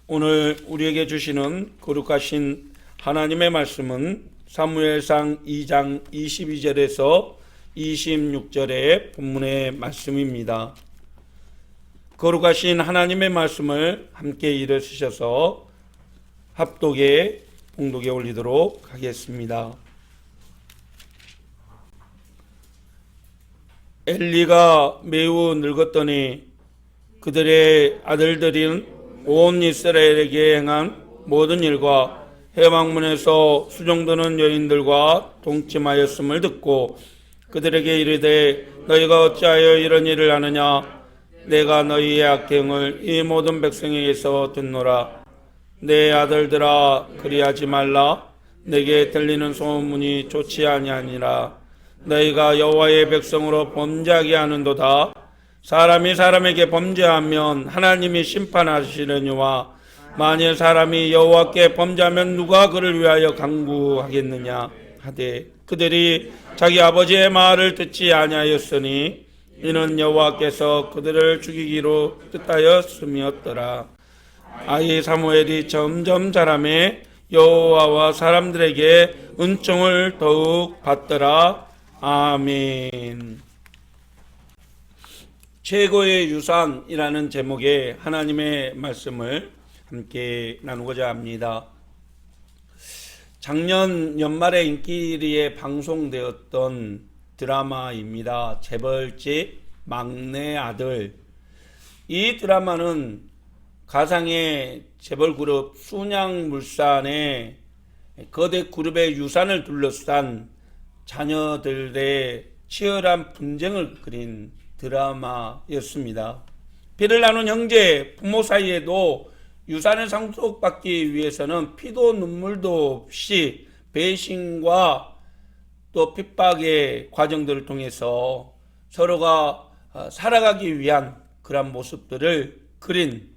오늘 우리에게 주시는 거룩하신 하나님의 말씀은 사무엘상 2장 22절에서 26절의 본문의 말씀입니다. 거룩하신 하나님의 말씀을 함께 일으키셔서 합독에 봉독에 올리도록 하겠습니다. 엘리가 매우 늙었더니 그들의 아들들인 온 이스라엘에게 행한 모든 일과 해방문에서 수종드는 여인들과 동침하였음을 듣고 그들에게 이르되 너희가 어찌하여 이런 일을 하느냐? 내가 너희의 악행을 이 모든 백성에게서 듣노라. 내 아들들아 그리하지 말라. 내게 들리는 소문이 좋지 아니하니라. 너희가 여호와의 백성으로 범죄하게 하는도다. 사람이 사람에게 범죄하면 하나님이 심판하시려니와 만일 사람이 여호와께 범죄하면 누가 그를 위하여 강구하겠느냐 하되 그들이 자기 아버지의 말을 듣지 아니하였으니 이는 여호와께서 그들을 죽이기로 뜻하였음이었더라. 아이 사무엘이 점점 자라매 여호와와 사람들에게 은총을 더욱 받더라. 아멘. 최고의 유산이라는 제목의 하나님의 말씀을 함께 나누고자 합니다. 작년 연말에 인기리에 방송되었던 드라마입니다. 재벌집 막내 아들. 이 드라마는 가상의 재벌그룹 순양물산의 거대 그룹의 유산을 둘러싼 자녀들의 치열한 분쟁을 그린 드라마였습니다. 피를 나눈 형제, 부모 사이에도 유산을 상속받기 위해서는 피도 눈물도 없이 배신과 또 핍박의 과정들을 통해서 서로가 살아가기 위한 그런 모습들을 그린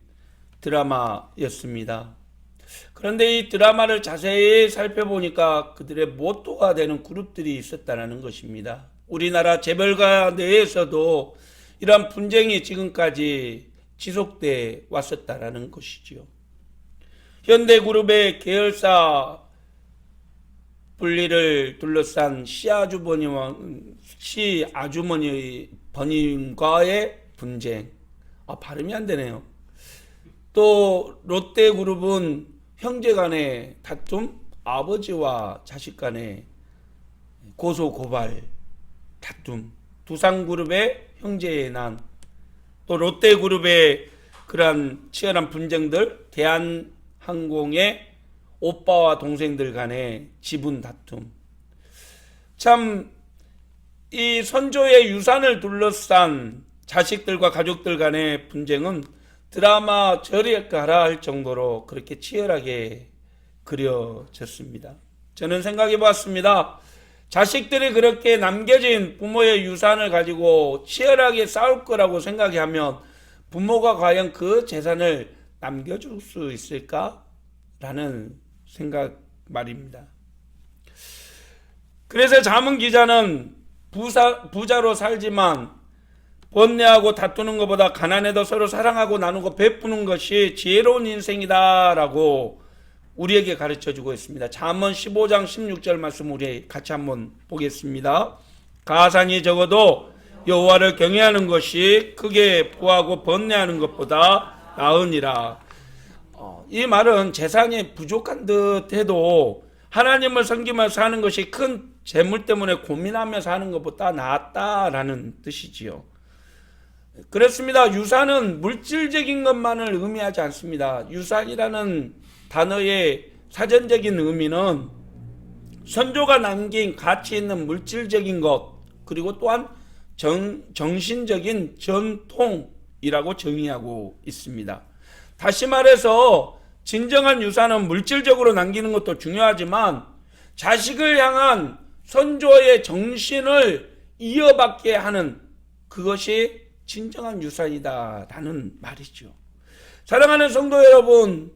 드라마였습니다. 그런데 이 드라마를 자세히 살펴보니까 그들의 모토가 되는 그룹들이 있었다는 것입니다. 우리나라 재벌가 내에서도 이러한 분쟁이 지금까지 지속돼 왔었다는 것이지요. 현대그룹의 계열사 분리를 둘러싼 시아주머니 번임과의 분쟁. 발음이 안 되네요. 또 롯데그룹은 형제 간의 다툼, 아버지와 자식 간의 고소고발 다툼, 두산그룹의 형제의 난, 또 롯데그룹의 그러한 치열한 분쟁들, 대한항공의 오빠와 동생들 간의 지분 다툼. 참 이 선조의 유산을 둘러싼 자식들과 가족들 간의 분쟁은 드라마 절여가라 할 정도로 그렇게 치열하게 그려졌습니다. 저는 생각해 보았습니다. 자식들이 그렇게 남겨진 부모의 유산을 가지고 치열하게 싸울 거라고 생각하면 부모가 과연 그 재산을 남겨줄 수 있을까? 라는 생각 말입니다. 그래서 자문 기자는 부자로 살지만 번뇌하고 다투는 것보다 가난해도 서로 사랑하고 나누고 베푸는 것이 지혜로운 인생이다라고 우리에게 가르쳐주고 있습니다. 잠언 15장 16절 말씀 우리 같이 한번 보겠습니다. 가산이 적어도 여호와를 경외하는 것이 크게 부하고 번뇌하는 것보다 나으니라. 이 말은 재산이 부족한 듯 해도 하나님을 섬기면서 사는 것이 큰 재물 때문에 고민하면서 하는 것보다 낫다라는 뜻이지요. 그렇습니다. 유산은 물질적인 것만을 의미하지 않습니다. 유산이라는 단어의 사전적인 의미는 선조가 남긴 가치 있는 물질적인 것, 그리고 또한 정신적인 전통이라고 정의하고 있습니다. 다시 말해서 진정한 유산은 물질적으로 남기는 것도 중요하지만 자식을 향한 선조의 정신을 이어받게 하는 그것이 진정한 유산이다라는 말이죠. 사랑하는 성도 여러분,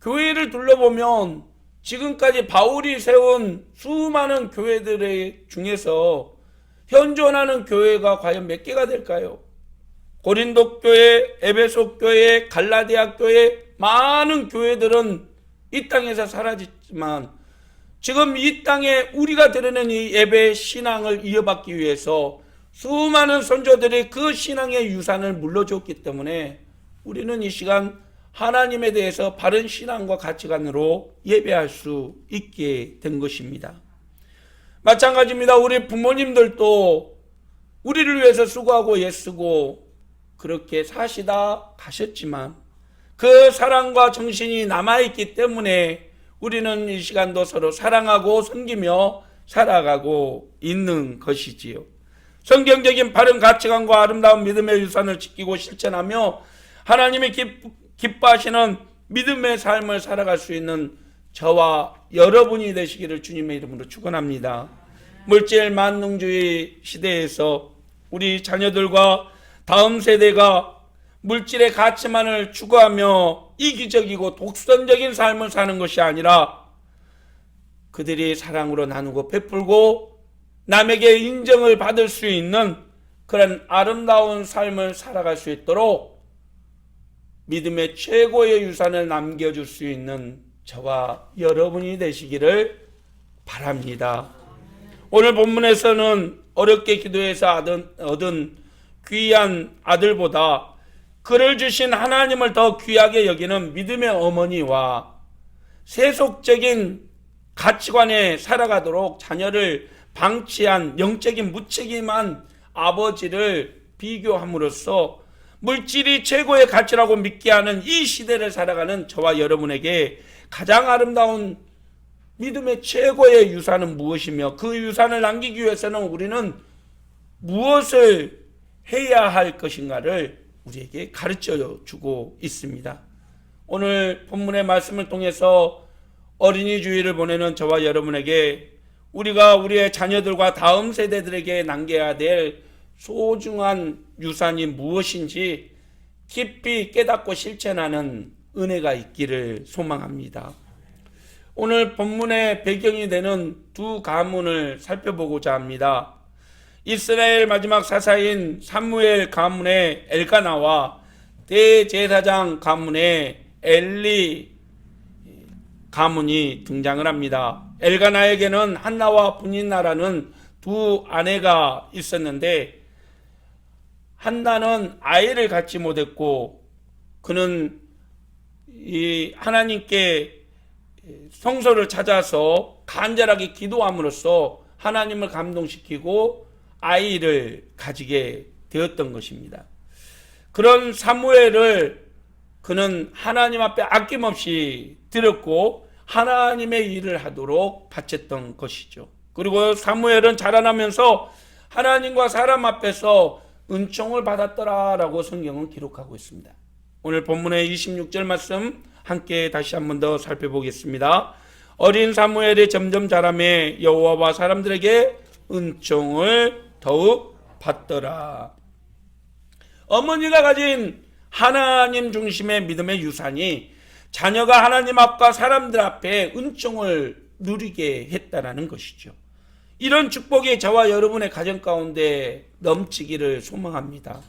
교회를 둘러보면 지금까지 바울이 세운 수많은 교회들 중에서 현존하는 교회가 과연 몇 개가 될까요? 고린도 교회, 에베소 교회, 갈라디아 교회, 많은 교회들은 이 땅에서 사라졌지만 지금 이 땅에 우리가 드리는 이 예배 신앙을 이어받기 위해서 수많은 선조들이 그 신앙의 유산을 물려줬기 때문에 우리는 이 시간 하나님에 대해서 바른 신앙과 가치관으로 예배할 수 있게 된 것입니다. 마찬가지입니다. 우리 부모님들도 우리를 위해서 수고하고 애쓰고 그렇게 사시다 가셨지만 그 사랑과 정신이 남아있기 때문에 우리는 이 시간도 서로 사랑하고 섬기며 살아가고 있는 것이지요. 성경적인 바른 가치관과 아름다운 믿음의 유산을 지키고 실천하며 하나님이 기뻐하시는 믿음의 삶을 살아갈 수 있는 저와 여러분이 되시기를 주님의 이름으로 축원합니다. 물질 만능주의 시대에서 우리 자녀들과 다음 세대가 물질의 가치만을 추구하며 이기적이고 독선적인 삶을 사는 것이 아니라 그들이 사랑으로 나누고 베풀고 남에게 인정을 받을 수 있는 그런 아름다운 삶을 살아갈 수 있도록 믿음의 최고의 유산을 남겨줄 수 있는 저와 여러분이 되시기를 바랍니다. 오늘 본문에서는 어렵게 기도해서 얻은 귀한 아들보다 그를 주신 하나님을 더 귀하게 여기는 믿음의 어머니와 세속적인 가치관에 살아가도록 자녀를 방치한 영적인 무책임한 아버지를 비교함으로써 물질이 최고의 가치라고 믿게 하는 이 시대를 살아가는 저와 여러분에게 가장 아름다운 믿음의 최고의 유산은 무엇이며 그 유산을 남기기 위해서는 우리는 무엇을 해야 할 것인가를 우리에게 가르쳐 주고 있습니다. 오늘 본문의 말씀을 통해서 어린이 주일을 보내는 저와 여러분에게 우리가 우리의 자녀들과 다음 세대들에게 남겨야 될 소중한 유산이 무엇인지 깊이 깨닫고 실천하는 은혜가 있기를 소망합니다. 오늘 본문의 배경이 되는 두 가문을 살펴보고자 합니다. 이스라엘 마지막 사사인 사무엘 가문의 엘가나와 대제사장 가문의 엘리 가문이 등장을 합니다. 엘가나에게는 한나와 분인나라는 두 아내가 있었는데 한나는 아이를 갖지 못했고 그는 이 하나님께 성소를 찾아서 간절하게 기도함으로써 하나님을 감동시키고 아이를 가지게 되었던 것입니다. 그런 사무엘을 그는 하나님 앞에 아낌없이 드렸고 하나님의 일을 하도록 바쳤던 것이죠. 그리고 사무엘은 자라나면서 하나님과 사람 앞에서 은총을 받았더라라고 성경은 기록하고 있습니다. 오늘 본문의 26절 말씀 함께 다시 한 번 더 살펴보겠습니다. 어린 사무엘이 점점 자라매 여호와와 사람들에게 은총을 더욱 받더라. 어머니가 가진 하나님 중심의 믿음의 유산이 자녀가 하나님 앞과 사람들 앞에 은총을 누리게 했다라는 것이죠. 이런 축복이 저와 여러분의 가정 가운데 넘치기를 소망합니다.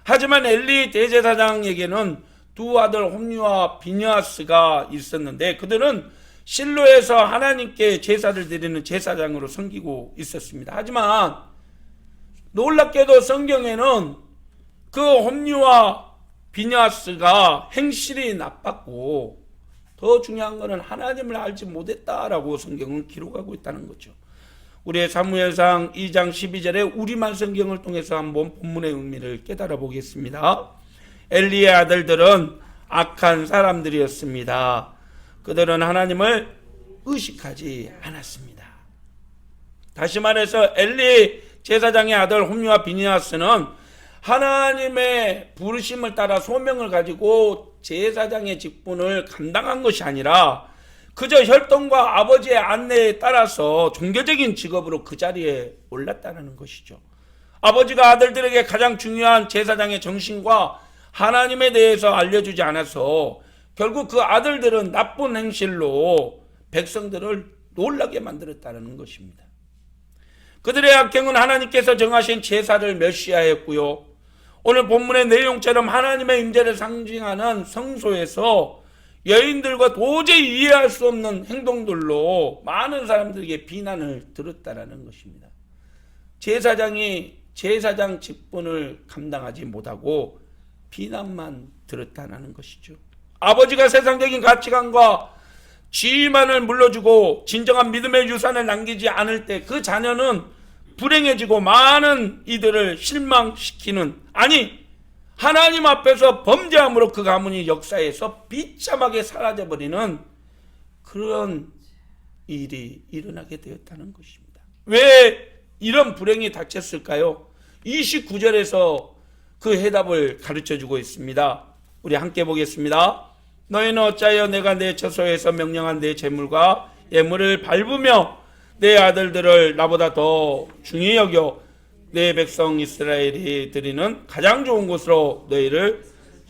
하지만 엘리 대제사장에게는 두 아들 홈리와 비느하스가 있었는데 그들은 실로에서 하나님께 제사를 드리는 제사장으로 섬기고 있었습니다. 하지만 놀랍게도 성경에는 그 홈리와 비느하스가 행실이 나빴고 더 중요한 것은 하나님을 알지 못했다라고 성경은 기록하고 있다는 거죠. 우리의 사무엘상 2장 12절에 우리말 성경을 통해서 한번 본문의 의미를 깨달아 보겠습니다. 엘리의 아들들은 악한 사람들이었습니다. 그들은 하나님을 의식하지 않았습니다. 다시 말해서 엘리 제사장의 아들 홈리와 비느하스는 하나님의 부르심을 따라 소명을 가지고 제사장의 직분을 감당한 것이 아니라 그저 혈통과 아버지의 안내에 따라서 종교적인 직업으로 그 자리에 올랐다는 것이죠. 아버지가 아들들에게 가장 중요한 제사장의 정신과 하나님에 대해서 알려주지 않아서 결국 그 아들들은 나쁜 행실로 백성들을 놀라게 만들었다는 것입니다. 그들의 악행은 하나님께서 정하신 제사를 멸시하였고요. 오늘 본문의 내용처럼 하나님의 임재를 상징하는 성소에서 여인들과 도저히 이해할 수 없는 행동들로 많은 사람들에게 비난을 들었다라는 것입니다. 제사장이 제사장 직분을 감당하지 못하고 비난만 들었다는 것이죠. 아버지가 세상적인 가치관과 지위만을 물려주고 진정한 믿음의 유산을 남기지 않을 때 그 자녀는 불행해지고 많은 이들을 실망시키는, 아니 하나님 앞에서 범죄함으로 그 가문이 역사에서 비참하게 사라져버리는 그런 일이 일어나게 되었다는 것입니다. 왜 이런 불행이 닥쳤을까요? 29절에서 그 해답을 가르쳐주고 있습니다. 우리 함께 보겠습니다. 너희는 어찌하여 내가 내 처소에서 명령한 내 재물과 예물을 밟으며 내 아들들을 나보다 더 중히 여겨 내 백성 이스라엘이 드리는 가장 좋은 곳으로 너희를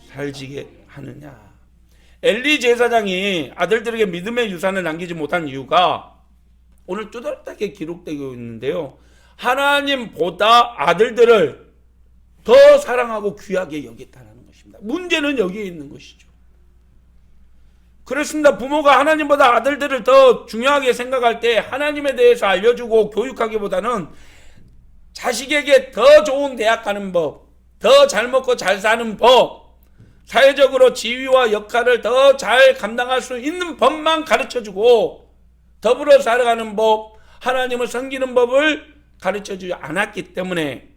살지게 하느냐. 엘리 제사장이 아들들에게 믿음의 유산을 남기지 못한 이유가 오늘 뚜렷하게 기록되고 있는데요, 하나님보다 아들들을 더 사랑하고 귀하게 여겼다는 것입니다. 문제는 여기에 있는 것이죠. 그렇습니다. 부모가 하나님보다 아들들을 더 중요하게 생각할 때 하나님에 대해서 알려주고 교육하기보다는 자식에게 더 좋은 대학 가는 법, 더 잘 먹고 잘 사는 법, 사회적으로 지위와 역할을 더 잘 감당할 수 있는 법만 가르쳐주고 더불어 살아가는 법, 하나님을 섬기는 법을 가르쳐주지 않았기 때문에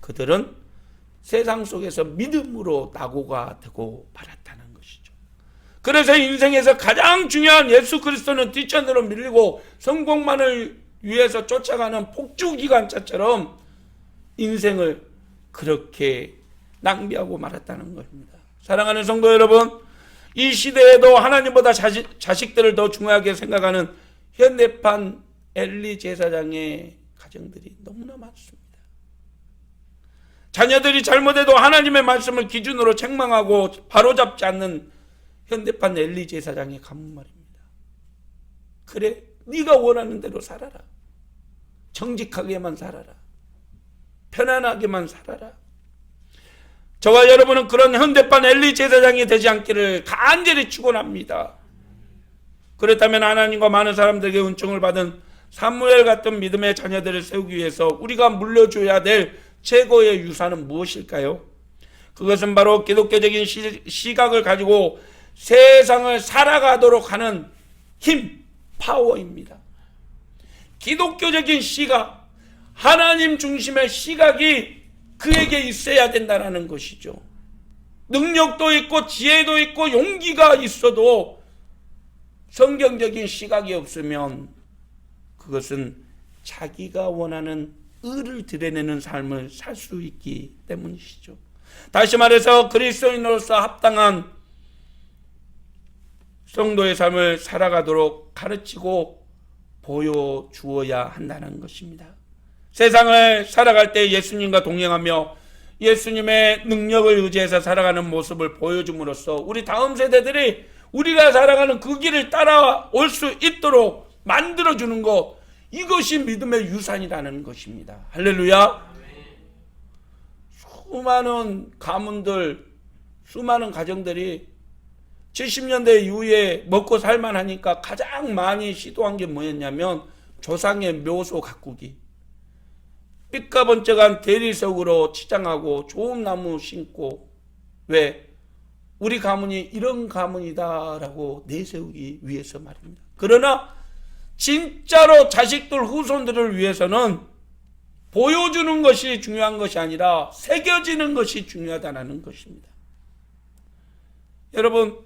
그들은 세상 속에서 믿음으로 낙오가 되고 말았다는 것이죠. 그래서 인생에서 가장 중요한 예수 그리스도는 뒷전으로 밀리고 성공만을 위해서 쫓아가는 폭주기관차처럼 인생을 그렇게 낭비하고 말았다는 것입니다. 사랑하는 성도 여러분, 이 시대에도 하나님보다 자식들을 더 중요하게 생각하는 현대판 엘리 제사장의 가정들이 너무나 많습니다. 자녀들이 잘못해도 하나님의 말씀을 기준으로 책망하고 바로잡지 않는 현대판 엘리 제사장의 가문 말입니다. 그래, 네가 원하는 대로 살아라. 정직하게만 살아라. 편안하게만 살아라. 저와 여러분은 그런 현대판 엘리 제사장이 되지 않기를 간절히 축원합니다. 그렇다면 하나님과 많은 사람들에게 은총을 받은 사무엘 같은 믿음의 자녀들을 세우기 위해서 우리가 물려줘야 될 최고의 유산은 무엇일까요? 그것은 바로 기독교적인 시각을 가지고 세상을 살아가도록 하는 힘, 파워입니다. 기독교적인 시각, 하나님 중심의 시각이 그에게 있어야 된다는 것이죠. 능력도 있고 지혜도 있고 용기가 있어도 성경적인 시각이 없으면 그것은 자기가 원하는 의를 드러내는 삶을 살 수 있기 때문이시죠. 다시 말해서 그리스도인으로서 합당한 성도의 삶을 살아가도록 가르치고 보여주어야 한다는 것입니다. 세상을 살아갈 때 예수님과 동행하며 예수님의 능력을 의지해서 살아가는 모습을 보여줌으로써 우리 다음 세대들이 우리가 살아가는 그 길을 따라올 수 있도록 만들어주는 것, 이것이 믿음의 유산이라는 것입니다. 할렐루야. 수많은 가문들, 수많은 가정들이 70년대 이후에 먹고 살만하니까 가장 많이 시도한 게 뭐였냐면 조상의 묘소 가꾸기, 삐까번쩍한 대리석으로 치장하고 좋은 나무 심고, 왜? 우리 가문이 이런 가문이다라고 내세우기 위해서 말입니다. 그러나 진짜로 자식들 후손들을 위해서는 보여주는 것이 중요한 것이 아니라 새겨지는 것이 중요하다는 것입니다. 여러분,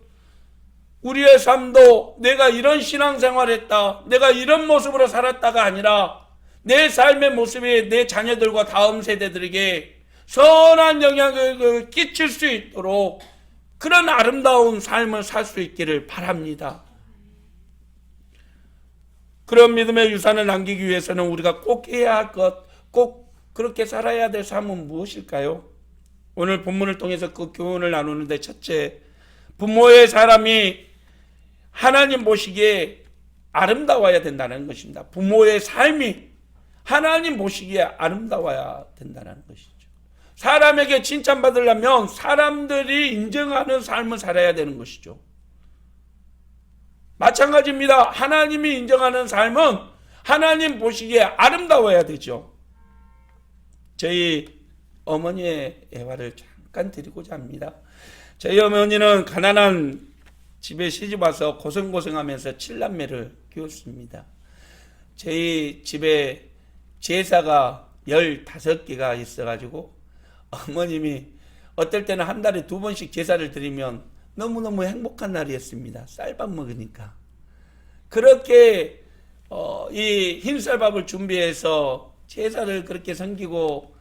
우리의 삶도 내가 이런 신앙생활을 했다, 내가 이런 모습으로 살았다가 아니라 내 삶의 모습이 내 자녀들과 다음 세대들에게 선한 영향을 끼칠 수 있도록 그런 아름다운 삶을 살 수 있기를 바랍니다. 그런 믿음의 유산을 남기기 위해서는 우리가 꼭 해야 할 것, 꼭 그렇게 살아야 될 삶은 무엇일까요? 오늘 본문을 통해서 그 교훈을 나누는데, 첫째, 부모의 사람이 하나님 보시기에 아름다워야 된다는 것입니다. 부모의 삶이 하나님 보시기에 아름다워야 된다는 것이죠. 사람에게 칭찬받으려면 사람들이 인정하는 삶을 살아야 되는 것이죠. 마찬가지입니다. 하나님이 인정하는 삶은 하나님 보시기에 아름다워야 되죠. 저희 어머니의 예화를 잠깐 드리고자 합니다. 저희 어머니는 가난한 집에 시집 와서 고생고생하면서 7남매를 키웠습니다. 저희 집에 제사가 15개가 있어가지고 어머님이 어떨 때는 한 달에 2번씩 제사를 드리면 너무너무 행복한 날이었습니다. 쌀밥 먹으니까. 그렇게 이 흰쌀밥을 준비해서 제사를 그렇게 섬기고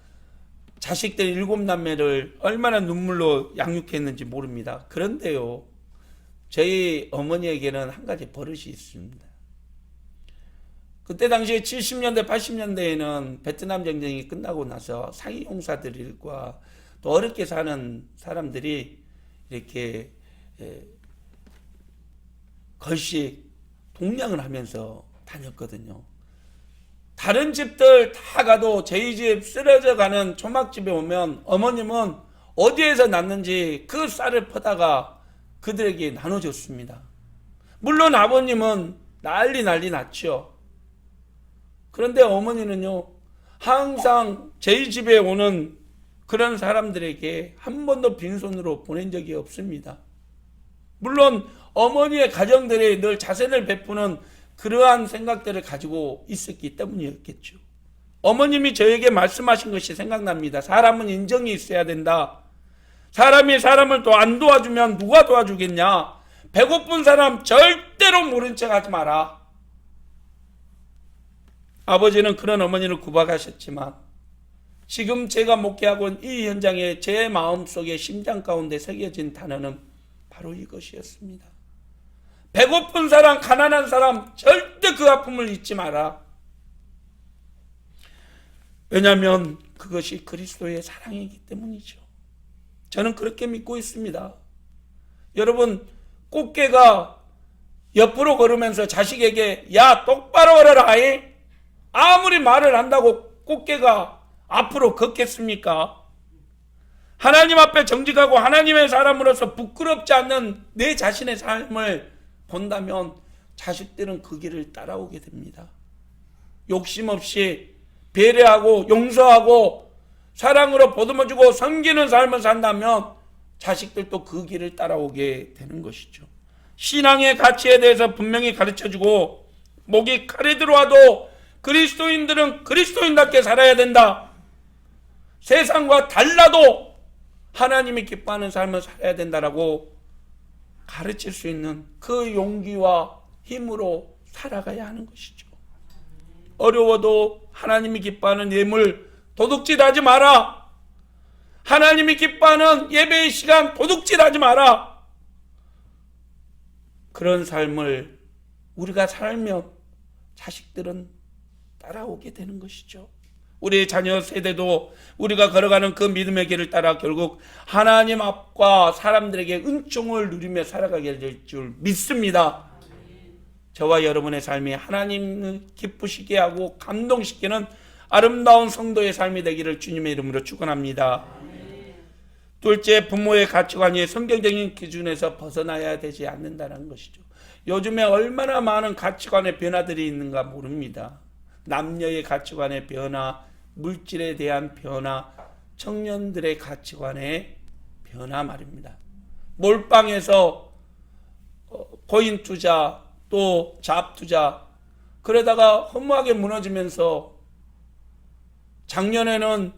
자식들 7남매를 얼마나 눈물로 양육했는지 모릅니다. 그런데요, 저희 어머니에게는 한 가지 버릇이 있습니다. 그때 당시에 70년대, 80년대에는 베트남 전쟁이 끝나고 나서 상위용사들과 또 어렵게 사는 사람들이 이렇게 걸씩 동냥을 하면서 다녔거든요. 다른 집들 다 가도 저희 집 쓰러져 가는 초막집에 오면 어머님은 어디에서 났는지 그 쌀을 퍼다가 그들에게 나눠줬습니다. 물론 아버님은 난리 났죠. 그런데 어머니는요, 항상 저희 집에 오는 그런 사람들에게 한 번도 빈손으로 보낸 적이 없습니다. 물론 어머니의 가정들이 늘 자선을 베푸는 그러한 생각들을 가지고 있었기 때문이었겠죠. 어머님이 저에게 말씀하신 것이 생각납니다. 사람은 인정이 있어야 된다. 사람이 사람을 또 안 도와주면 누가 도와주겠냐. 배고픈 사람 절대로 모른 척 하지 마라. 아버지는 그런 어머니를 구박하셨지만 지금 제가 목회하고 있는 이 현장에 제 마음속에 심장 가운데 새겨진 단어는 바로 이것이었습니다. 배고픈 사람, 가난한 사람 절대 그 아픔을 잊지 마라. 왜냐하면 그것이 그리스도의 사랑이기 때문이죠. 저는 그렇게 믿고 있습니다. 여러분, 꽃게가 옆으로 걸으면서 자식에게 야 똑바로 걸어라 하이? 아무리 말을 한다고 꽃게가 앞으로 걷겠습니까? 하나님 앞에 정직하고 하나님의 사람으로서 부끄럽지 않는 내 자신의 삶을 본다면 자식들은 그 길을 따라오게 됩니다. 욕심 없이 배려하고 용서하고 사랑으로 보듬어주고 섬기는 삶을 산다면 자식들도 그 길을 따라오게 되는 것이죠. 신앙의 가치에 대해서 분명히 가르쳐주고 목이 칼이 들어와도 그리스도인들은 그리스도인답게 살아야 된다. 세상과 달라도 하나님이 기뻐하는 삶을 살아야 된다라고 가르칠 수 있는 그 용기와 힘으로 살아가야 하는 것이죠. 어려워도 하나님이 기뻐하는 예물 도둑질하지 마라. 하나님이 기뻐하는 예배의 시간 도둑질하지 마라. 그런 삶을 우리가 살면 자식들은 따라오게 되는 것이죠. 우리의 자녀 세대도 우리가 걸어가는 그 믿음의 길을 따라 결국 하나님 앞과 사람들에게 은총을 누리며 살아가게 될 줄 믿습니다. 저와 여러분의 삶이 하나님을 기쁘시게 하고 감동시키는 아름다운 성도의 삶이 되기를 주님의 이름으로 축원합니다. 둘째, 부모의 가치관이 성경적인 기준에서 벗어나야 되지 않는다는 것이죠. 요즘에 얼마나 많은 가치관의 변화들이 있는가 모릅니다. 남녀의 가치관의 변화, 물질에 대한 변화, 청년들의 가치관의 변화 말입니다. 몰빵해서 코인 투자, 또 잡 투자, 그러다가 허무하게 무너지면서 작년에는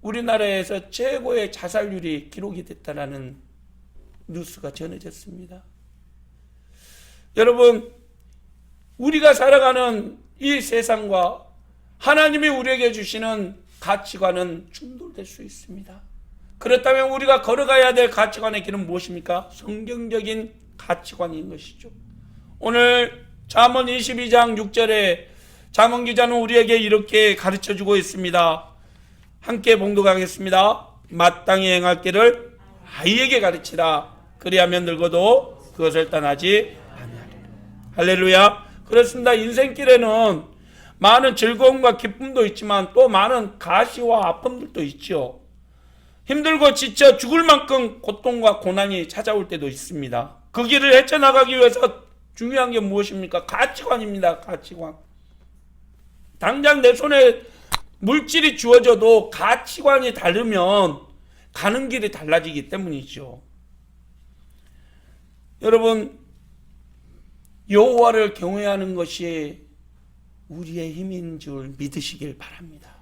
우리나라에서 최고의 자살률이 기록이 됐다는 뉴스가 전해졌습니다. 여러분, 우리가 살아가는 이 세상과 하나님이 우리에게 주시는 가치관은 충돌될 수 있습니다. 그렇다면 우리가 걸어가야 될 가치관의 길은 무엇입니까? 성경적인 가치관인 것이죠. 오늘 잠언 22장 6절에 잠언 기자는 우리에게 이렇게 가르쳐주고 있습니다. 함께 봉독하겠습니다. 마땅히 행할 길을 아이에게 가르치라. 그리하면 늙어도 그것을 떠나지 아니하리라. 할렐루야. 그렇습니다. 인생길에는 많은 즐거움과 기쁨도 있지만 또 많은 가시와 아픔들도 있죠. 힘들고 지쳐 죽을 만큼 고통과 고난이 찾아올 때도 있습니다. 그 길을 헤쳐나가기 위해서 중요한 게 무엇입니까? 가치관입니다. 가치관. 당장 내 손에 물질이 주어져도 가치관이 다르면 가는 길이 달라지기 때문이죠. 여러분, 여호와를 경외하는 것이 우리의 힘인 줄 믿으시길 바랍니다.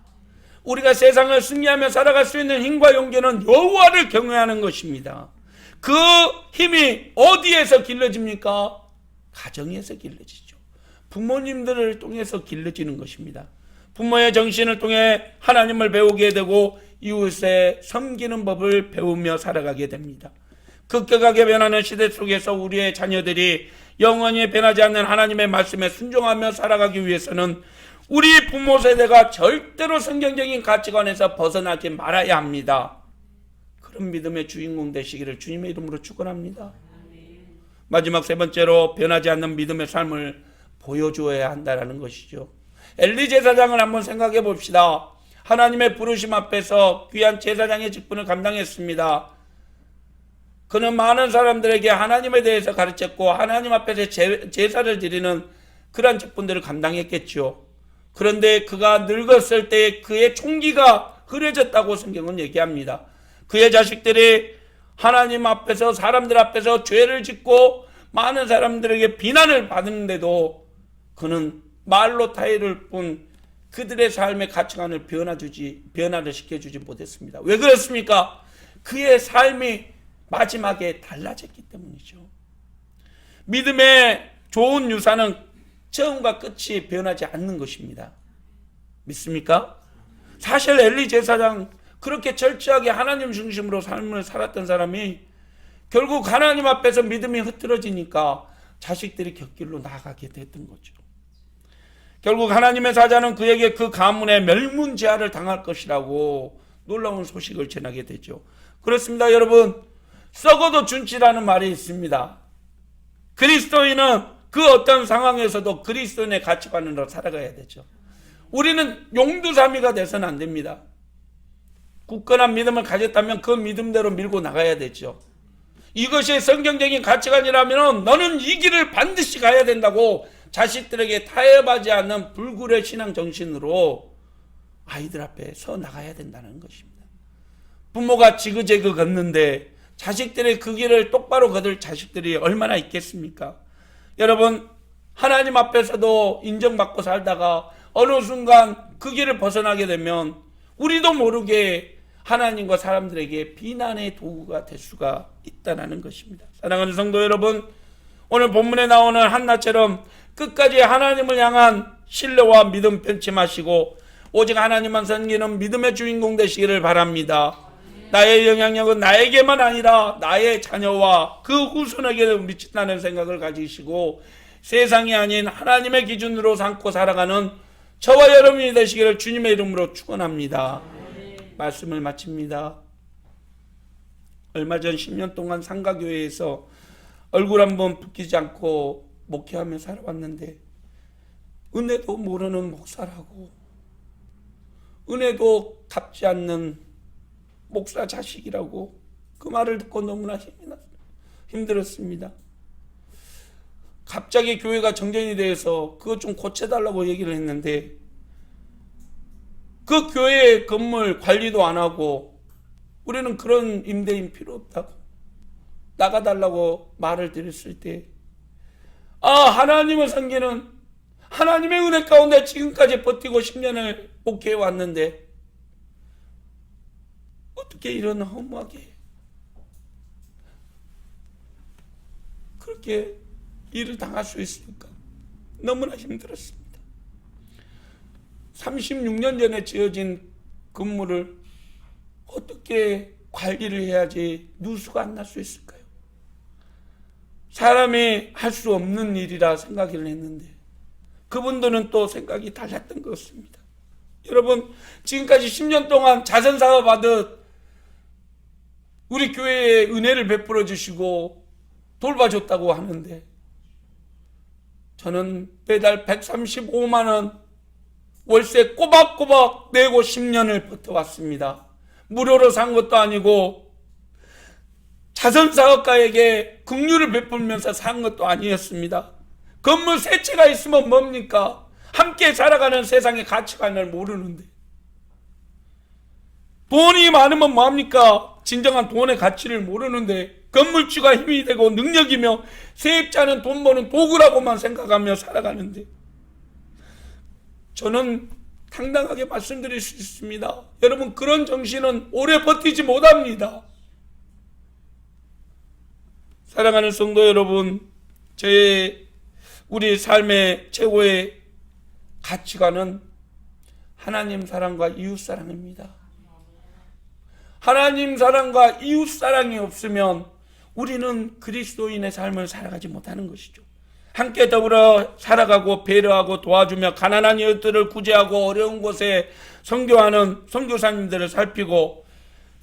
우리가 세상을 승리하며 살아갈 수 있는 힘과 용기는 여호와를 경외하는 것입니다. 그 힘이 어디에서 길러집니까? 가정에서 길러지죠. 부모님들을 통해서 길러지는 것입니다. 부모의 정신을 통해 하나님을 배우게 되고 이웃에 섬기는 법을 배우며 살아가게 됩니다. 급격하게 변하는 시대 속에서 우리의 자녀들이 영원히 변하지 않는 하나님의 말씀에 순종하며 살아가기 위해서는 우리 부모 세대가 절대로 성경적인 가치관에서 벗어나지 말아야 합니다. 그런 믿음의 주인공 되시기를 주님의 이름으로 축원합니다. 마지막 세 번째로 변하지 않는 믿음의 삶을 보여주어야 한다는 것이죠. 엘리 제사장을 한번 생각해 봅시다. 하나님의 부르심 앞에서 귀한 제사장의 직분을 감당했습니다. 그는 많은 사람들에게 하나님에 대해서 가르쳤고 하나님 앞에서 제사를 드리는 그러한 직분들을 감당했겠죠. 그런데 그가 늙었을 때 그의 총기가 흐려졌다고 성경은 얘기합니다. 그의 자식들이 하나님 앞에서 사람들 앞에서 죄를 짓고 많은 사람들에게 비난을 받는데도 그는 말로 타이를 뿐 그들의 삶의 가치관을 변화를 시켜주지 못했습니다. 왜 그렇습니까? 그의 삶이 마지막에 달라졌기 때문이죠. 믿음의 좋은 유산은 처음과 끝이 변하지 않는 것입니다. 믿습니까? 사실 엘리 제사장 그렇게 철저하게 하나님 중심으로 삶을 살았던 사람이 결국 하나님 앞에서 믿음이 흐트러지니까 자식들이 곁길로 나가게 됐던 거죠. 결국 하나님의 사자는 그에게 그 가문에 멸문제하를 당할 것이라고 놀라운 소식을 전하게 되죠. 그렇습니다, 여러분. 썩어도 준치라는 말이 있습니다. 그리스도인은 그 어떤 상황에서도 그리스도인의 가치관으로 살아가야 되죠. 우리는 용두사미가 돼서는 안 됩니다. 굳건한 믿음을 가졌다면 그 믿음대로 밀고 나가야 되죠. 이것이 성경적인 가치관이라면 너는 이 길을 반드시 가야 된다고 자식들에게 타협하지 않는 불굴의 신앙 정신으로 아이들 앞에 서 나가야 된다는 것입니다. 부모가 지그재그 걷는데 자식들의 그 길을 똑바로 걷을 자식들이 얼마나 있겠습니까? 여러분, 하나님 앞에서도 인정받고 살다가 어느 순간 그 길을 벗어나게 되면 우리도 모르게 하나님과 사람들에게 비난의 도구가 될 수가 있다는 것입니다. 사랑하는 성도 여러분, 오늘 본문에 나오는 한나처럼 끝까지 하나님을 향한 신뢰와 믿음 변치 마시고 오직 하나님만 섬기는 믿음의 주인공 되시기를 바랍니다. 나의 영향력은 나에게만 아니라 나의 자녀와 그 후손에게도 미친다는 생각을 가지시고 세상이 아닌 하나님의 기준으로 삼고 살아가는 저와 여러분이 되시기를 주님의 이름으로 축원합니다. 말씀을 마칩니다. 얼마 전 10년 동안 상가교회에서 얼굴 한번 붓기지 않고 목회하며 살아왔는데 은혜도 모르는 목사라고, 은혜도 갚지 않는 목사 자식이라고 그 말을 듣고 너무나 힘들었습니다. 갑자기 교회가 정전이 돼서 그것 좀 고쳐달라고 얘기를 했는데 그 교회 건물 관리도 안 하고 우리는 그런 임대인 필요 없다고 나가달라고 말을 드렸을 때 하나님을 섬기는 하나님의 은혜 가운데 지금까지 버티고 10년을 목회해 왔는데 어떻게 이런 허무하게 그렇게 일을 당할 수 있을까? 너무나 힘들었습니다. 36년 전에 지어진 건물을 어떻게 관리를 해야지 누수가 안 날 수 있을까요? 사람이 할 수 없는 일이라 생각을 했는데 그분들은 또 생각이 달랐던 것 같습니다. 여러분, 지금까지 10년 동안 자선사업 하듯 우리 교회에 은혜를 베풀어 주시고 돌봐줬다고 하는데 저는 매달 135만 원 월세 꼬박꼬박 내고 10년을 버텨왔습니다. 무료로 산 것도 아니고 자선사업가에게 긍휼을 베풀면서 산 것도 아니었습니다. 건물 세 채가 있으면 뭡니까? 함께 살아가는 세상의 가치관을 모르는데, 돈이 많으면 뭐합니까? 진정한 돈의 가치를 모르는데 건물주가 힘이 되고 능력이며 세입자는 돈 버는 도구라고만 생각하며 살아가는데, 저는 당당하게 말씀드릴 수 있습니다. 여러분, 그런 정신은 오래 버티지 못합니다. 사랑하는 성도 여러분, 우리 삶의 최고의 가치관은 하나님 사랑과 이웃 사랑입니다. 하나님 사랑과 이웃 사랑이 없으면 우리는 그리스도인의 삶을 살아가지 못하는 것이죠. 함께 더불어 살아가고 배려하고 도와주며 가난한 이웃들을 구제하고 어려운 곳에 선교하는 선교사님들을 살피고,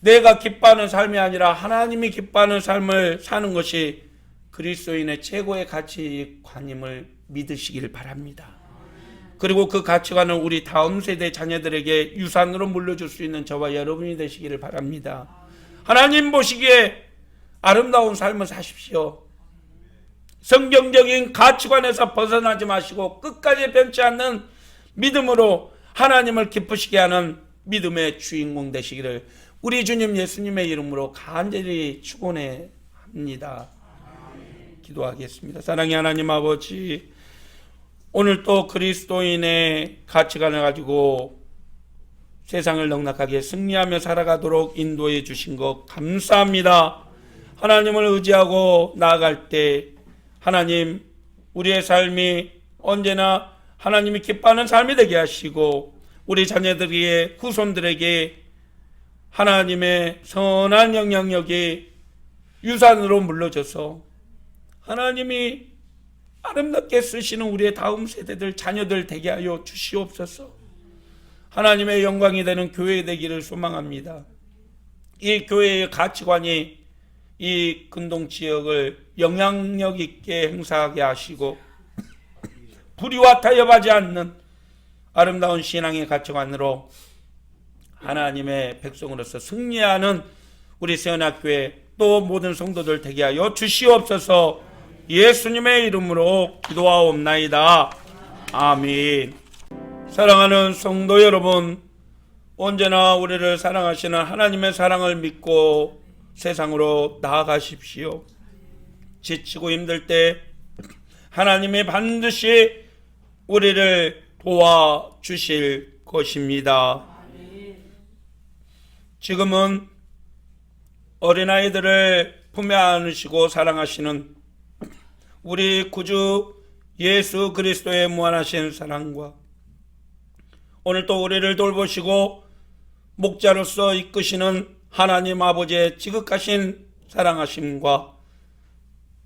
내가 기뻐하는 삶이 아니라 하나님이 기뻐하는 삶을 사는 것이 그리스도인의 최고의 가치관임을 믿으시길 바랍니다. 그리고 그 가치관을 우리 다음 세대 자녀들에게 유산으로 물려줄 수 있는 저와 여러분이 되시기를 바랍니다. 하나님 보시기에 아름다운 삶을 사십시오. 성경적인 가치관에서 벗어나지 마시고 끝까지 변치 않는 믿음으로 하나님을 기쁘시게 하는 믿음의 주인공 되시기를 우리 주님 예수님의 이름으로 간절히 축원해 합니다. 기도하겠습니다. 사랑의 하나님 아버지, 오늘 또 그리스도인의 가치관을 가지고 세상을 넉넉하게 승리하며 살아가도록 인도해 주신 것 감사합니다. 하나님을 의지하고 나아갈 때 하나님, 우리의 삶이 언제나 하나님이 기뻐하는 삶이 되게 하시고, 우리 자녀들에게, 후손들에게 하나님의 선한 영향력이 유산으로 물러져서 하나님이 아름답게 쓰시는 우리의 다음 세대들, 자녀들 되게 하여 주시옵소서. 하나님의 영광이 되는 교회 되기를 소망합니다. 이 교회의 가치관이 이 근동 지역을 영향력 있게 행사하게 하시고 불의와 타협하지 않는 아름다운 신앙의 가치관으로 하나님의 백성으로서 승리하는 우리 세연학교회 또 모든 성도들 되게 하여 주시옵소서. 예수님의 이름으로 기도하옵나이다. 아멘. 사랑하는 성도 여러분, 언제나 우리를 사랑하시는 하나님의 사랑을 믿고 세상으로 나아가십시오. 지치고 힘들 때 하나님이 반드시 우리를 도와주실 것입니다. 지금은 어린아이들을 품에 안으시고 사랑하시는 우리 구주 예수 그리스도의 무한하신 사랑과 오늘 또 우리를 돌보시고 목자로서 이끄시는 하나님 아버지의 지극하신 사랑하심과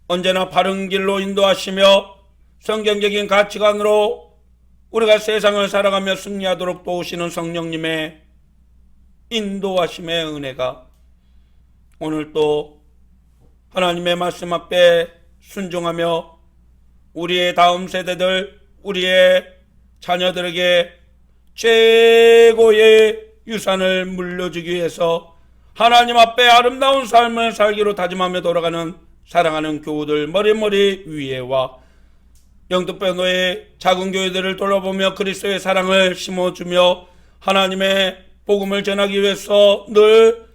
언제나 바른 길로 인도하시며 성경적인 가치관으로 우리가 세상을 살아가며 승리하도록 도우시는 성령님의 인도하심의 은혜가 오늘 또 하나님의 말씀 앞에 순종하며 우리의 다음 세대들, 우리의 자녀들에게 최고의 유산을 물려주기 위해서 하나님 앞에 아름다운 삶을 살기로 다짐하며 돌아가는 사랑하는 교우들 머리머리 위에와 영등포노의 작은 교회들을 돌아보며 그리스도의 사랑을 심어주며 하나님의 복음을 전하기 위해서 늘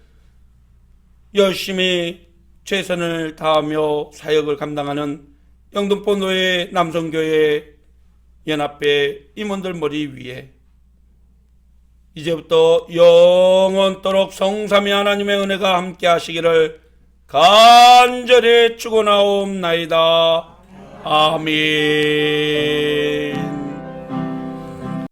열심히 최선을 다하며 사역을 감당하는 영등포노의 남성교회 연합회 임원들 머리 위에 이제부터 영원토록 성삼위 하나님의 은혜가 함께 하시기를 간절히 축원하옵나이다. 아멘.